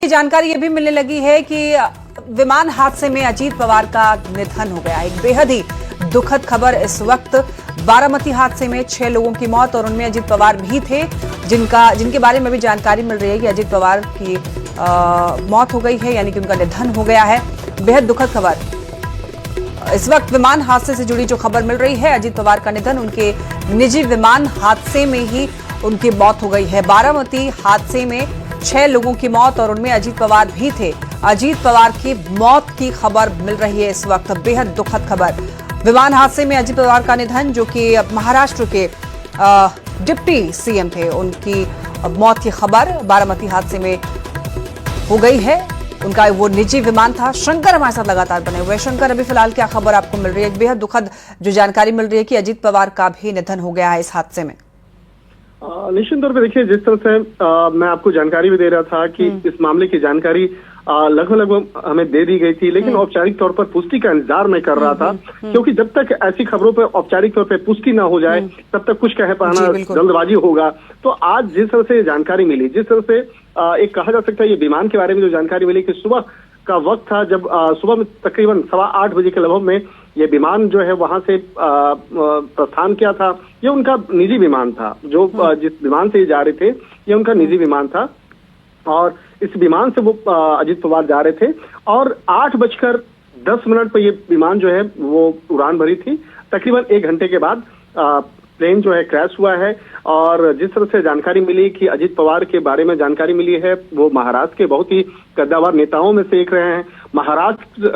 जानकारी ये भी मिलने लगी है कि विमान हादसे में अजीत पवार का निधन हो गया। एक बेहद ही दुखद खबर इस वक्त। बारामती हादसे में 6 लोगों की मौत और उनमें अजीत पवार भी थे, जिनके बारे में भी जानकारी मिल रही है कि अजीत पवार की मौत हो गई है, यानी कि उनका निधन हो गया है। बेहद दुखद खबर इस वक्त विमान हादसे से जुड़ी जो खबर मिल रही है, अजीत पवार का निधन, उनके निजी विमान हादसे में ही उनकी मौत हो गई है। बारामती हादसे में 6 लोगों की मौत और उनमें अजीत पवार भी थे। अजीत पवार की मौत की खबर मिल रही है इस वक्त, बेहद दुखद खबर। विमान हादसे में अजीत पवार का निधन, जो कि महाराष्ट्र के डिप्टी सीएम थे, उनकी मौत की खबर बारामती हादसे में हो गई है। उनका वो निजी विमान था। शंकर हमारे साथ लगातार बने हुए। शंकर, अभी फिलहाल क्या खबर आपको मिल रही है? एक बेहद दुखद जो जानकारी मिल रही है कि अजीत पवार का भी निधन हो गया है इस हादसे में। निश्चित तौर पे देखिए, जिस तरह से मैं आपको जानकारी भी दे रहा था कि इस मामले की जानकारी लगभग हमें दे दी गई थी, लेकिन औपचारिक तौर पर पुष्टि का इंतजार मैं कर रहा था, क्योंकि जब तक ऐसी खबरों पर औपचारिक तौर पे पुष्टि ना हो जाए तब तक कुछ कह पाना जल्दबाजी होगा। तो आज जिस तरह से जानकारी मिली, जिस तरह से एक कहा जा सकता है, ये विमान के बारे में जो जानकारी मिली कि सुबह का वक्त था, जब सुबह में तकरीबन 8:15 बजे के लगभग में ये विमान जो है वहां से प्रस्थान किया था। ये उनका निजी विमान था, जो जिस विमान से ये जा रहे थे, ये उनका निजी विमान था और इस विमान से वो अजीत पवार जा रहे थे और 8:10 पर ये विमान जो है वो उड़ान भरी थी। तकरीबन 1 घंटे के बाद प्लेन जो है क्रैश हुआ है। और जिस तरह से जानकारी मिली कि अजीत पवार के बारे में जानकारी मिली है, वो महाराष्ट्र के बहुत ही कद्दावर नेताओं में से एक रहे हैं। महाराष्ट्र